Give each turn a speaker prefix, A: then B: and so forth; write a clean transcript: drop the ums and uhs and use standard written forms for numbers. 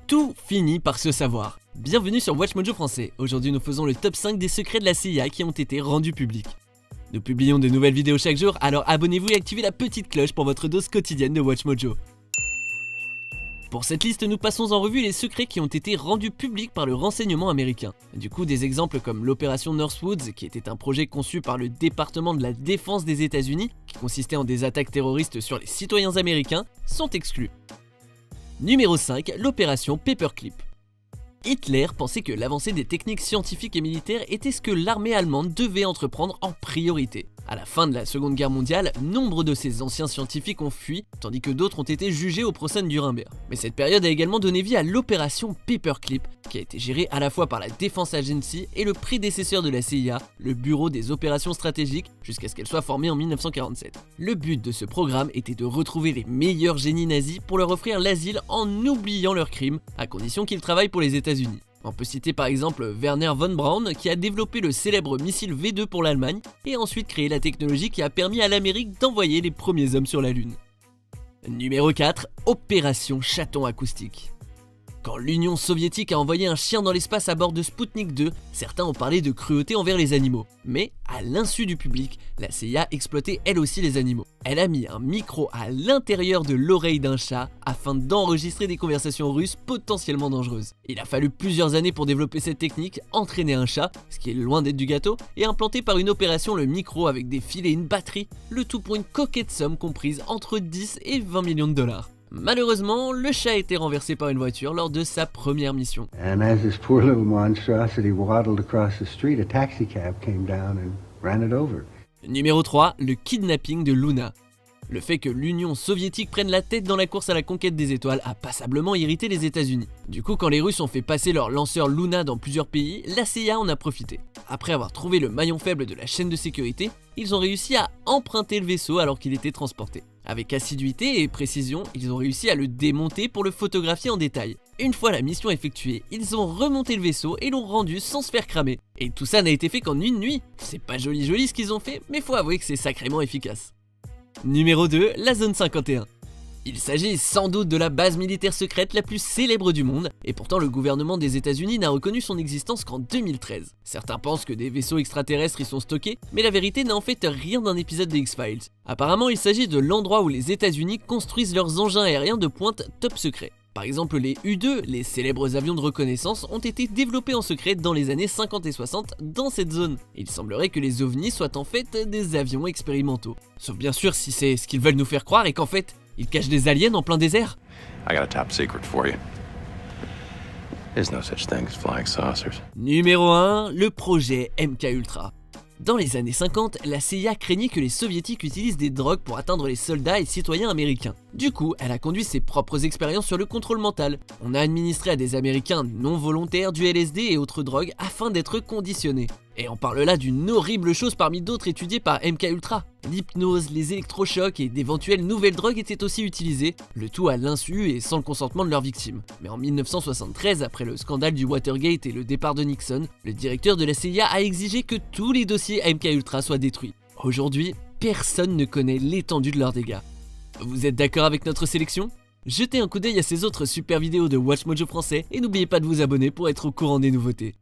A: Tout finit par se savoir. Bienvenue sur Watch Mojo français. Aujourd'hui nous faisons le top 5 des secrets de la CIA qui ont été rendus publics. Nous publions de nouvelles vidéos chaque jour, alors abonnez-vous et activez la petite cloche pour votre dose quotidienne de Watch Mojo. Pour cette liste, nous passons en revue les secrets qui ont été rendus publics par le renseignement américain. Du coup, des exemples comme l'opération Northwoods, qui était un projet conçu par le département de la défense des États-Unis, qui consistait en des attaques terroristes sur les citoyens américains, sont exclus. Numéro 5, l'opération Paperclip. Hitler pensait que l'avancée des techniques scientifiques et militaires était ce que l'armée allemande devait entreprendre en priorité. À la fin de la Seconde Guerre mondiale, nombre de ces anciens scientifiques ont fui, tandis que d'autres ont été jugés au procès de Nuremberg. Mais cette période a également donné vie à l'opération Paperclip, qui a été gérée à la fois par la Defense Agency et le prédécesseur de la CIA, le Bureau des opérations stratégiques, jusqu'à ce qu'elle soit formée en 1947. Le but de ce programme était de retrouver les meilleurs génies nazis pour leur offrir l'asile en oubliant leurs crimes, à condition qu'ils travaillent pour les États-Unis. On peut citer par exemple Werner von Braun qui a développé le célèbre missile V2 pour l'Allemagne et ensuite créé la technologie qui a permis à l'Amérique d'envoyer les premiers hommes sur la Lune. Numéro 4, opération chaton acoustique. Quand l'Union soviétique a envoyé un chien dans l'espace à bord de Sputnik 2, certains ont parlé de cruauté envers les animaux. Mais, à l'insu du public, la CIA exploitait elle aussi les animaux. Elle a mis un micro à l'intérieur de l'oreille d'un chat afin d'enregistrer des conversations russes potentiellement dangereuses. Il a fallu plusieurs années pour développer cette technique, entraîner un chat, ce qui est loin d'être du gâteau, et implanter par une opération le micro avec des fils et une batterie, le tout pour une coquette somme comprise entre 10 et 20 millions de dollars. Malheureusement, le chat a été renversé par une voiture lors de sa première mission.
B: And as this poor little monstrosity waddled across the street, a taxicab came down and ran it over.
A: Numéro 3, le kidnapping de Luna. Le fait que l'Union soviétique prenne la tête dans la course à la conquête des étoiles a passablement irrité les États-Unis. Du coup, quand les Russes ont fait passer leur lanceur Luna dans plusieurs pays, la CIA en a profité. Après avoir trouvé le maillon faible de la chaîne de sécurité, ils ont réussi à emprunter le vaisseau alors qu'il était transporté. Avec assiduité et précision, ils ont réussi à le démonter pour le photographier en détail. Une fois la mission effectuée, ils ont remonté le vaisseau et l'ont rendu sans se faire cramer. Et tout ça n'a été fait qu'en une nuit. C'est pas joli ce qu'ils ont fait, mais faut avouer que c'est sacrément efficace. Numéro 2, la zone 51. Il s'agit sans doute de la base militaire secrète la plus célèbre du monde, et pourtant le gouvernement des États-Unis n'a reconnu son existence qu'en 2013. Certains pensent que des vaisseaux extraterrestres y sont stockés, mais la vérité n'a en fait rien d'un épisode des X-Files. Apparemment, il s'agit de l'endroit où les États-Unis construisent leurs engins aériens de pointe top secret. Par exemple, les U-2, les célèbres avions de reconnaissance, ont été développés en secret dans les années 50 et 60 dans cette zone. Il semblerait que les ovnis soient en fait des avions expérimentaux. Sauf bien sûr si c'est ce qu'ils veulent nous faire croire et qu'en fait, ils cachent des aliens en plein désert.
C: I got a top secret for you. There's no such thing as flying saucers.
A: Numéro 1, le projet MK-Ultra. Dans les années 50, la CIA craignait que les soviétiques utilisent des drogues pour atteindre les soldats et citoyens américains. Du coup, elle a conduit ses propres expériences sur le contrôle mental. On a administré à des Américains non volontaires du LSD et autres drogues afin d'être conditionnés. Et on parle là d'une horrible chose parmi d'autres étudiées par MK-Ultra. L'hypnose, les électrochocs et d'éventuelles nouvelles drogues étaient aussi utilisés, le tout à l'insu et sans le consentement de leurs victimes. Mais en 1973, après le scandale du Watergate et le départ de Nixon, le directeur de la CIA a exigé que tous les dossiers MK-Ultra soient détruits. Aujourd'hui, personne ne connaît l'étendue de leurs dégâts. Vous êtes d'accord avec notre sélection ? Jetez un coup d'œil à ces autres super vidéos de Watch Mojo français et n'oubliez pas de vous abonner pour être au courant des nouveautés.